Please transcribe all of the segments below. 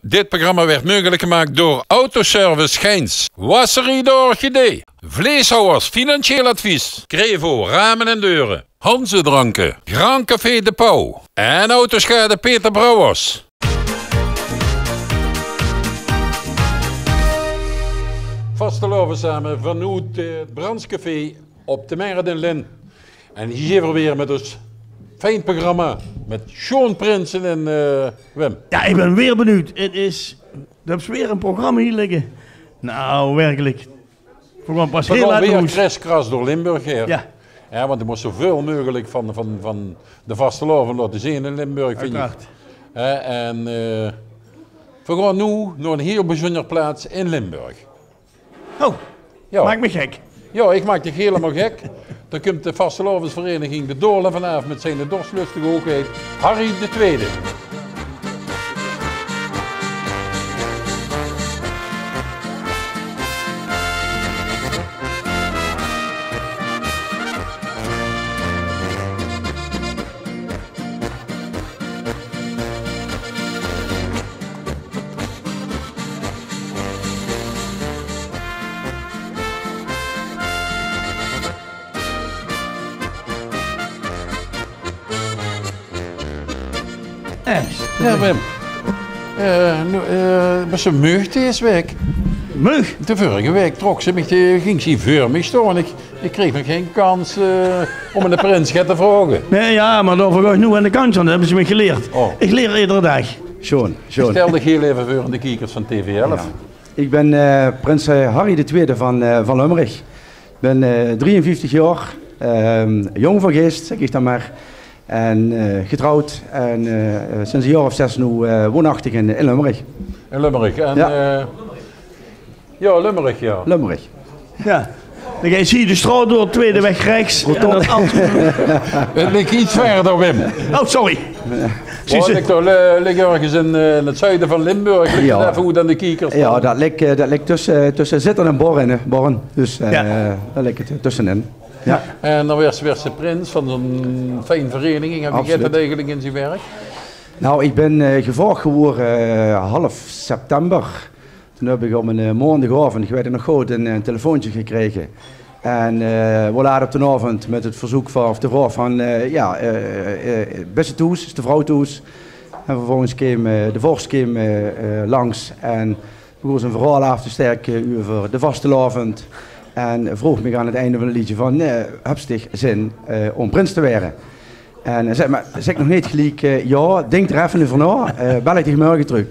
Dit programma werd mogelijk gemaakt door Autoservice Gijns, Wasserie de Orchidee, Vleeshouwers Financieel Advies, Crevo Ramen en Deuren, Hanze Dranken, Grand Café De Pauw en Autoschade Peter Brouwers. Vasteloven samen vanuit het Brandscafé op de Mer den Lin. En hier zijn we weer met ons fijn programma met Sean Prinsen en Wim. Ja, ik ben weer benieuwd. Er is weer een programma hier liggen. Nou, werkelijk. Programma pas heel laat weer moest. kriskras door Limburg hier. Ja. Ja, want er moet zoveel mogelijk van de vasteloven laten zien in Limburg, vind je. En we gaan nu naar een heel bijzondere plaats in Limburg. Oh, ja. Maak me gek. Ja, ik maak dich helemaal gek. Dan komt de vastelovensvereniging De Doorlen vanavond met zijn dorslustige hoogheid Harry de Tweede. Ja, Wim. Was een mug deze week? Mug? De vorige week trok ze me, ging ze voor me staan. Ik kreeg nog geen kans om een prins te vragen. Nee, ja, maar daarvoor ga ik nu aan de kant aan. Dat hebben ze me geleerd. Oh. Ik leer iedere dag. Sean. Stel dich heel even voor aan de kijkers van TV11. Ja. Ik ben prins Harry de Tweede van Limburg. Ik ben 53 jaar, jong van geest, zeg ik dan maar. En getrouwd en sinds een jaar of 6 nu woonachtig in Limburg. In Limburg. En, ja, Limburg, ja. Limburg. Ja. Dan ga je zien de straat door, tweede weg rechts. Het ligt iets verder, Wim. Oh, sorry. Het ligt ergens in het zuiden van Limburg. Ligt ja. Even goed aan de kiekers. Ja, dat ligt tussen Zitten en Borren. Dus daar ligt het tussenin. Ja. En dan werd ze prins van zo'n fijne vereniging. Heb je dat eigenlijk in zijn werk? Nou, ik ben gevraagd geworden half september. Toen heb ik op een maandagavond, ik weet het nog goed, een telefoontje gekregen. En we laden op de avond met het verzoek van de vrouw van, beste toes, is de vrouw toes. En vervolgens kwam de vorst langs en begon zijn verhaal af te sterken over de vastelavond. En vroeg me aan het einde van het liedje van, heb je zin om prins te worden? En hij zei, maar zeg nog niet gelijk, ja, denk er even over na, bel ik tegen morgen terug.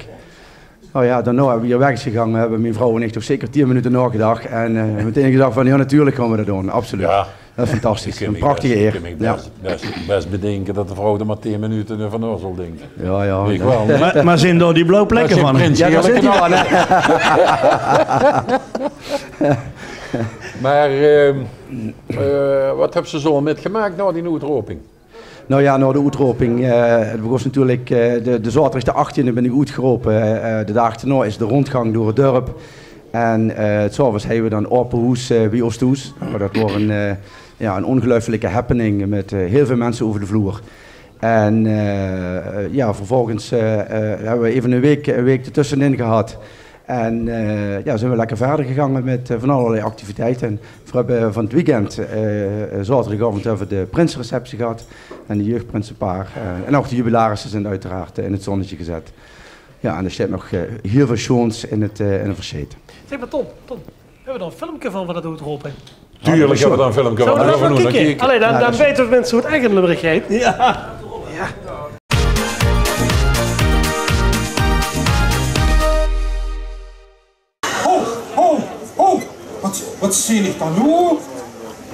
Nou ja, daarna hebben we hier weg gegaan, hebben mijn vrouw en ik toch zeker 10 minuten nagedacht. En meteen gezegd van, ja natuurlijk gaan we dat doen, absoluut. Ja. Dat is fantastisch, een prachtige eer. Ik kan best bedenken dat de vrouw er maar 10 minuten van na zal denken. Ja. Ik wel. Maar zijn daar die blauwe plekken van? Ja, dat zit hij wel. Maar wat hebben ze zo met gemaakt na die uitroping? Nou ja, na de uitroping, het begon natuurlijk de zaterdag de 18e ben ik uitgeroepen. De dag daarna is de rondgang door het dorp. En het s'avonds hebben we dan open hoes bij Oosthoes. Dat was een ongelooflijke happening met heel veel mensen over de vloer. En vervolgens hebben we even een week ertussenin gehad. En zijn we lekker verder gegaan met van allerlei activiteiten. We hebben van het weekend, zaterdagavond, hebben we de prinsreceptie gehad. En de jeugdprinsenpaar. En ook de jubilarissen zijn uiteraard in het zonnetje gezet. Ja, en er zit nog heel veel shows in het verschiet. Zeg maar Tom, hebben we dan een filmpje van wat dat uitroepen? Tuurlijk hebben we dan een filmpje van. Zullen we dat even kijken? Allee, dan weten we mensen hoe het echt in Limburg heet. Ja. Wat zie ik dan nu?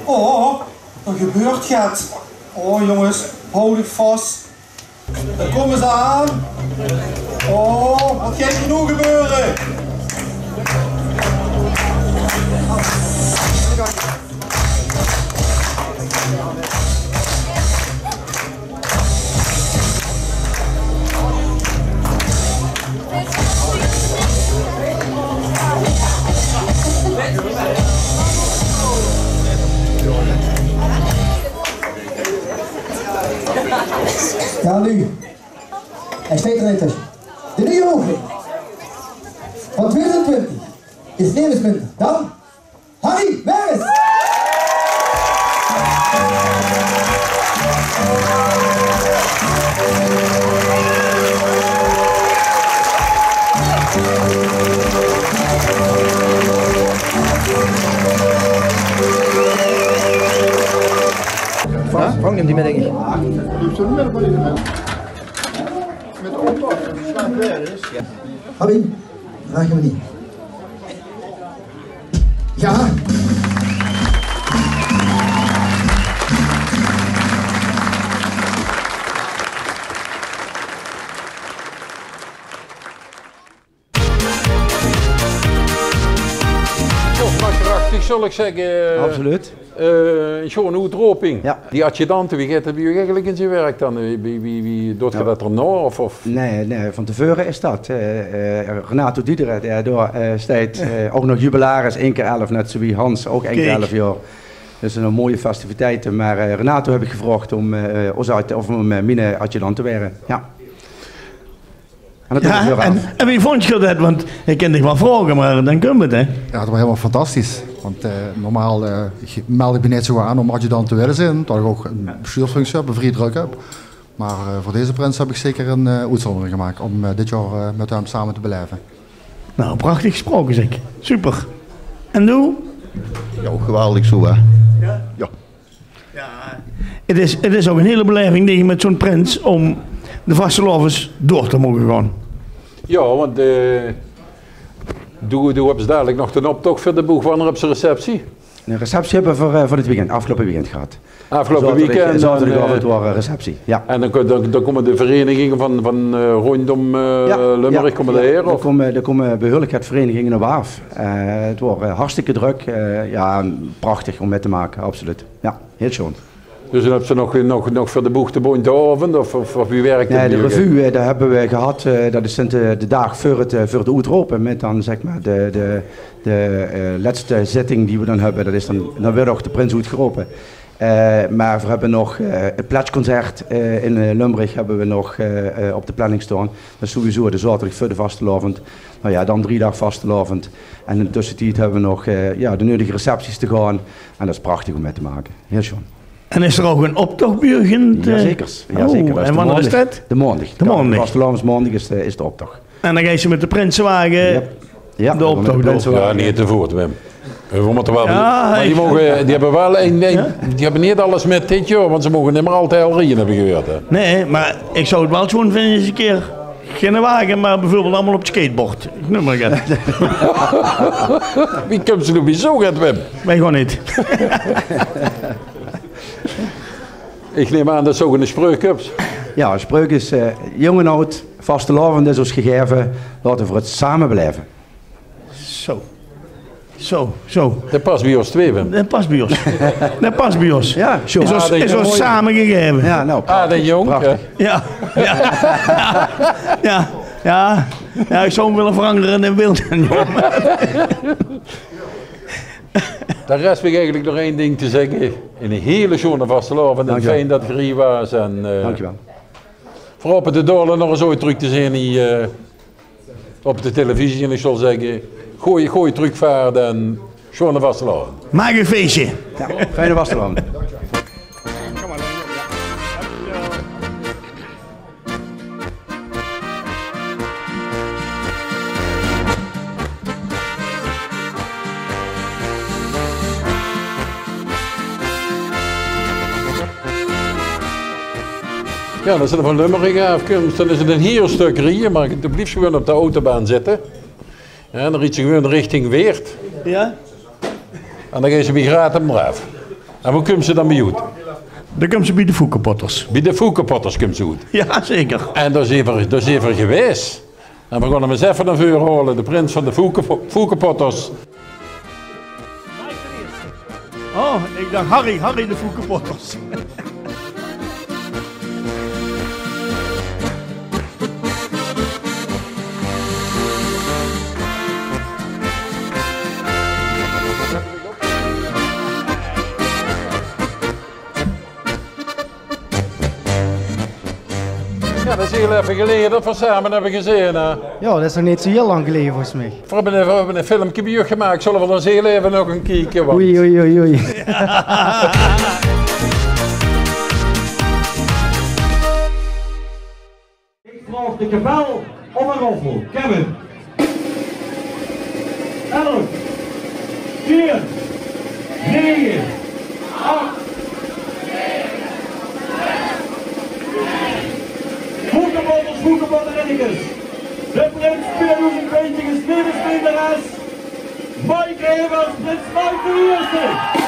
Oh, er gebeurt het. Oh jongens, hou dich vast. Daar komen ze aan. Oh, wat gaat er nu gebeuren? Ja, nu. Hij steekt er niet tussen. De nieuwe oefening. van 2020 is levensminder dan Harry Weris. Frank neemt die mee, denk ik. Harry, vraag je me niet. Ja. Prachtig, zal ik zeggen. Absoluut. Een schone uitroping. Ja. Die adjudanten, wie gaat er eigenlijk in zijn werk dan? Wie doet je dat er nog? Of? Nee, van tevoren is dat. Renato Diederen, door steeds ook nog jubilaris, 1 keer 11, net zoals Hans, ook 1 keer 11 jaar. Dus een mooie festiviteiten. Maar Renato heb ik gevraagd om mijn adjudant te worden. Ja. En wie vond je dat? Want ik ken dich wel vragen, maar dan komt het, hè? Ja, dat was helemaal fantastisch. Want normaal meld ik me net zo aan om adjudant te willen zijn. Dat ik ook een bestuursfunctie heb, een vrij druk heb. Maar voor deze prins heb ik zeker een uitzondering gemaakt om dit jaar met hem samen te beleven. Nou, prachtig gesproken zeg. Super. En nu? Ja, geweldig zo hè. Ja? Ja. Ja. Het is ook een hele beleving denk je, met zo'n prins om de vastelovens door te mogen gaan. Ja, want doe hebben ze dadelijk nog de optocht voor de boeg. Wanneer op zijn receptie? Een receptie hebben we voor het weekend, afgelopen weekend gehad. Afgelopen weekend? Zaterdagavond was een receptie, ja. En dan komen de verenigingen van rondom Limburg komen daher? Er komen behoorlijk het verenigingen op af. Het wordt hartstikke druk. Ja, prachtig om mee te maken, absoluut. Ja, heel schoon. Dus dan hebben ze nog voor de boeg de avond of wie werkt nee, de revue daar hebben we gehad, dat is de dag voor het uitroepen met dan zeg maar de laatste zitting die we dan hebben, dat is dan weer nog de prins uitgeroepen. Maar we hebben nog het plaatsconcert in Limburg hebben we nog op de planning staan. Dat is sowieso de zaterdag voor de vastelavond. Nou ja, dan 3 dagen vastelavond. En in de tussentijd hebben we nog de nodige recepties te gaan. En dat is prachtig om mee te maken. Heel schoon. En is er ook een optochtburgend? Jazeker. En wanneer is dat? De maandag. De maandag. Vastelavondsmaandag is de optocht. En dan ga je met de prinsenwagen de optocht door. Ja, niet te voort, Wim. We moeten wel. Ja, maar die hebben wel die hebben niet alles met dit jaar, want ze mogen niet meer altijd al rijden, heb ik gehoord. Hè. Nee, maar ik zou het wel schoon vinden eens een keer. Geen wagen, maar bijvoorbeeld allemaal op het skateboard. Ik noem maar het. Wie komt ze nu zo gaat, Wim? Wij gewoon niet. Ik neem aan dat zogenaamde spreukcups. Ja, een spreuk is jong en oud, vastelavond is ons gegeven, laten we voor het samen blijven. Zo. Dat past bij ons twee, Wim. Dat past bij ons. Dat past bij ons. Ja, zo. Is ons samen gegeven. Ja, nou, de jong. Prachtig. Ja, ik zou hem willen veranderen in wild en jong. Daar rest me eigenlijk nog één ding te zeggen. In een hele schone vastelavond en fijn dat je hier was. Dankjewel. Voor op de dolen nog eens ooit terug te zien op de televisie. En ik zal zeggen, gooi terugvaart en schone vastelavond. Maak een feestje. Ja, fijne vastelavond. Ja, als ze er van Limburg afkomt, dan is het een heel stuk rijden, maar ik het liefst gewoon op de autobaan zitten. En dan riet ze gewoon richting Weert. Ja? En dan gaan ze bij Gratum eraf. En waar komen ze dan bij uit? Dan komen ze bij de Foekenpotters. Bij de Foekenpotters komen ze uit. Ja, zeker. En daar is even geweest. En we gaan hem eens even naar voren halen, de prins van de Foekenpotters. Oh, ik dacht Harry de Foekenpotters. Ja, dat is heel even geleden dat we samen hebben gezien. Hè? Ja, dat is nog niet zo heel lang geleden volgens mij. We hebben een filmpje bij je gemaakt, zullen we dan heel even nog een kijken? Want... Oei, oei, oei, oei. Ik vraag de kapel of een roffel. Kevin. 11, 4, 9, 8, Voekenbotters, de prins 2020 is medespeelderes Mike Evers, prins Mike de Eerste.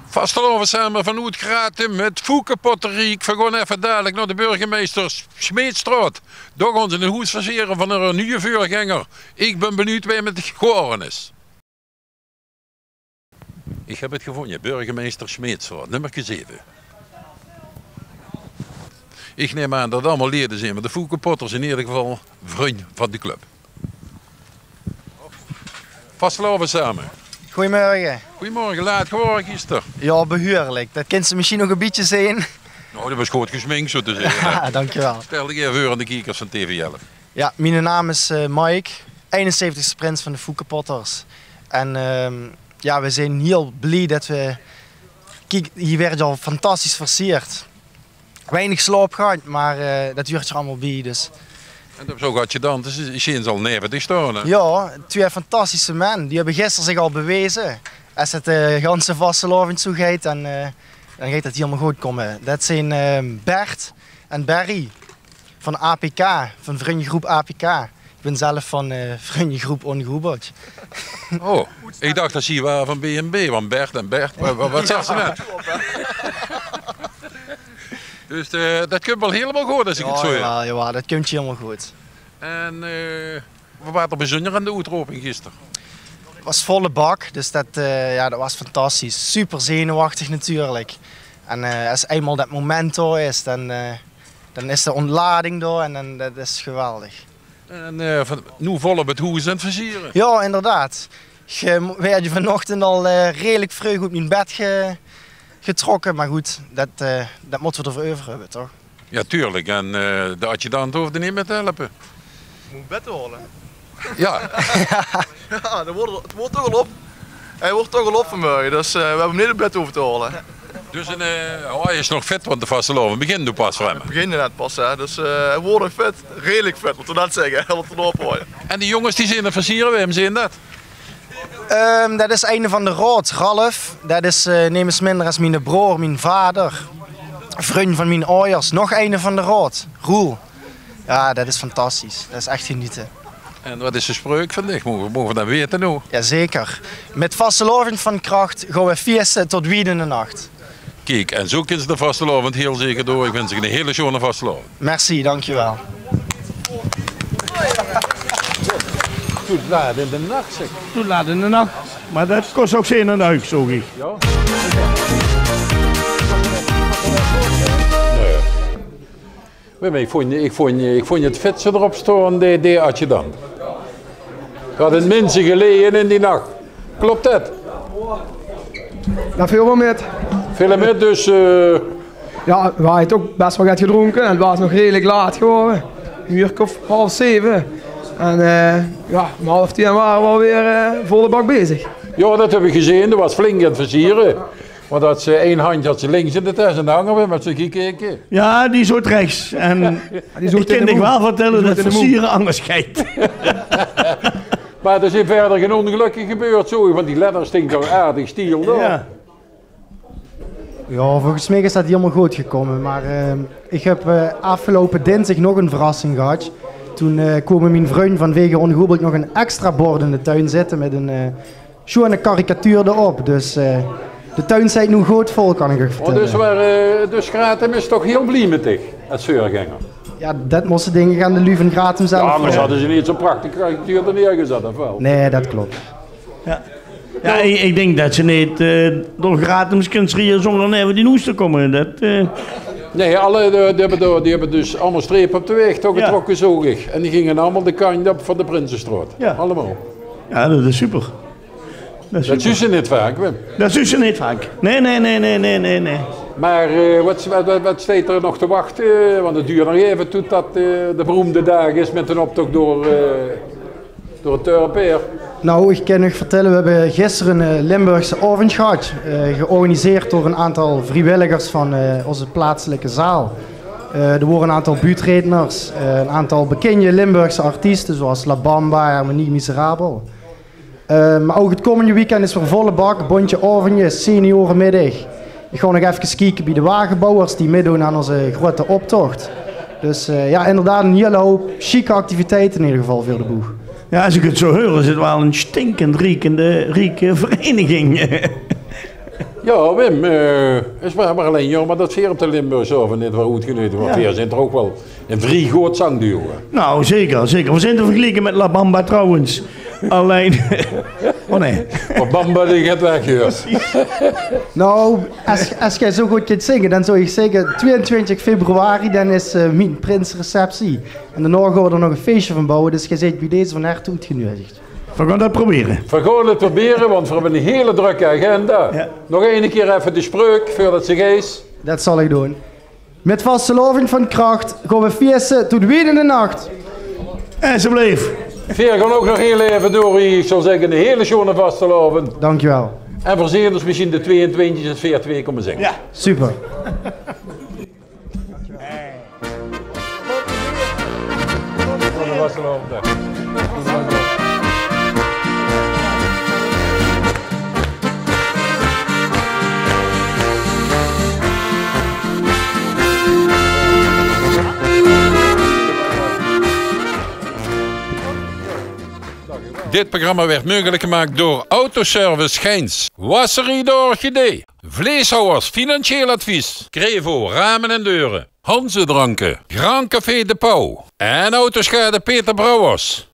Vasteloven samen van Oetgraten met Voekenpotterie. Ik vergon even dadelijk naar de burgemeester Smeetstraat. Door ons een hoes versieren van een nieuwe vuurganger. Ik ben benieuwd waar het geworden is. Ik heb het gevonden, burgemeester Smeetstraat, nummer 7. Ik neem aan dat allemaal leden zijn, maar de Voekenpotters in ieder geval vriend van de club. Vasteloven samen. Goedemorgen. Goedemorgen, laat geworden gisteren. Ja, behuurlijk. Dat kan ze misschien nog een beetje zijn. Nou, dat was goed gesminkt, zo te zeggen. Ja, dankjewel. Stel ik even voor aan de kijkers van TV 11. Ja, mijn naam is Mike, 71ste prins van de Voekenpotters. En ja, we zijn heel blij dat we... Kijk, hier werd al fantastisch versierd. Weinig slaap gehad, maar dat duurt er allemaal bij, dus... En dat is ook wat je dan, dus is al 90 staan. Hè? Ja, 2 fantastische mannen. Die hebben gisteren zich al bewezen. Als het ganse vastelovend zo gaat, dan gaat het helemaal goed komen. Dat zijn Bert en Barry van APK, van vriendengroep APK. Ik ben zelf van vriendengroep Ongehoebeld. Oh, ik dacht dat ze waren van B&B, van Bert en Bert. Wat zegt ze net? Dus dat komt wel helemaal goed als ik het zo heb. Ja, dat komt helemaal goed. En we waren er bijzonder aan de uitroping gisteren. Het was volle bak, dus dat was fantastisch. Super zenuwachtig natuurlijk. En als eenmaal dat moment door is, dan is de ontlading door en dat is geweldig. En nu volop het hoes en het versieren. Ja, inderdaad. Je werd vanochtend al redelijk vroeg op mijn bed getrokken, maar goed, dat moeten we ervoor over hebben, toch? Ja, tuurlijk. En de adjudant hoefde niet meer te helpen. Je moet bed halen. Ja. Ja, het wordt toch al op. Hij wordt toch al op vanmorgen, dus we hebben niet het bed over te halen. Dus hij is nog vet, want de vasteloven beginnen nu pas voor hem. We beginnen net pas, hè. Dus hij wordt nog vet, redelijk vet, moeten we dat zeggen. Hij wordt erop houden. En die jongens die zijn er versieren, wem zijn dat? Dat is een van de rood, Ralf. Dat is nemens minder als mijn broer, mijn vader. Vriend van mijn ouders. Nog een van de rood, Roel. Ja, dat is fantastisch. Dat is echt genieten. En wat is de spreuk vandaag? Mogen we dat weten nu? Jazeker. Met vastelovend van kracht gaan we feesten tot wiedende nacht. Kijk, en zo kunnen ze de vastelovend heel zeker door. Ik wens je een hele schone vastelovend. Merci, dankjewel. Toen laat in de nacht, zeg. Toen laat in de nacht. Maar dat kost ook zin en duik, zo ik. Ja. Nee. Ik vond je het vet zo erop staan, die had je dan. Ik had het mensen gelegen in die nacht. Klopt dat? Dat viel wel met. Veel met, dus... Ja, we hadden ook best wel wat gedronken en het was nog redelijk laat geworden. Een uur of 6:30. En ja, om 9:30 waren we alweer volle bak bezig. Ja, dat heb ik gezien. Dat was flink aan het versieren. Maar dat ze één handje had ze links in de tas en dan hangen we met zo'n gekeken. Ja, die zoet rechts. En ik kan je wel vertellen dat versieren anders gaat. Maar er zijn verder geen ongelukken gebeurd zo, want die letter stinkt toch aardig stiel. Ja. Ja, volgens mij is dat helemaal goed gekomen. Maar ik heb afgelopen dinsdag nog een verrassing gehad. Toen kwam mijn vriend van Wegen Ongehoebeld nog een extra bord in de tuin zitten met een schone karikatuur erop. Dus de tuin zit nu goed vol, kan ik je vertellen. Dus Gratem is toch heel blij met dich, als zeurganger? Ja, dat moesten dingen gaan de Leuven Gratum zelf. Ja, maar hadden ze niet zo prachtig er neergezet, of wel? Nee, dat klopt. Ja, ik denk dat ze niet door Gratums kunstriërs zonder naar die noes te komen. Nee, die hebben dus allemaal strepen op de weg toch getrokken zogig. En die gingen allemaal de kant op van de Prinsenstraat. Ja. Allemaal. Ja, dat is super. Dat zien ze niet vaak, Wim. Dat zien ze niet vaak. Nee. Maar wat staat er nog te wachten? Want het duurt nog even totdat de beroemde dag is met een optocht door het Turpeer. Nou, ik kan nog vertellen, we hebben gisteren een Limburgse avond gehad. Georganiseerd door een aantal vrijwilligers van onze plaatselijke zaal. Er worden een aantal buurtredners, een aantal bekende Limburgse artiesten zoals La Bamba, Harmonie Miserabel. Maar ook het komende weekend is weer volle bak, bondje avondjes, seniorenmiddag. Ik ga nog even kijken bij de wagenbouwers die meedoen aan onze grote optocht. Dus ja, inderdaad een hele hoop chique activiteiten in ieder geval voor de boeg. Ja, als ik het zo hoor, is het wel een stinkend rieke vereniging. Ja, Wim, is maar alleen jammer dat veer op de Limburgse over net wel goed genoten wordt. Veer zijn er ook wel een vrij groot zangduo. Nou, zeker. We zijn te vergelijken met La Bamba trouwens. Alleen... Oh nee. La Bamba die gaat weg, joh. Nou, als jij zo goed kunt zingen, dan zou ik zeggen 22 februari, dan is mijn prinsreceptie. En daarna gaan we er nog een feestje van bouwen, dus jij zit bij deze van harte uitgenodigd. We gaan dat proberen. We gaan het proberen, want we hebben een hele drukke agenda. Ja. Nog één keer even de spreuk, voordat ze geest. Dat zal ik doen. Met vasteloving van kracht gaan we feesten tot in de nacht. Alsjeblieft. Veer gaan ook nog heel even door, ik zou zeggen, de hele schone vasteloving. Dankjewel. En verzin dus misschien de 22 en Veer 2 komen zingen. Ja. Super. Dit programma werd mogelijk gemaakt door Autoservice Geins, Wasserie de Orchidee, Vleeshouwers Financieel Advies, Crevo Ramen en Deuren, Hanze Dranken, Grand Café de Pauw en Autoschade Peter Brouwers.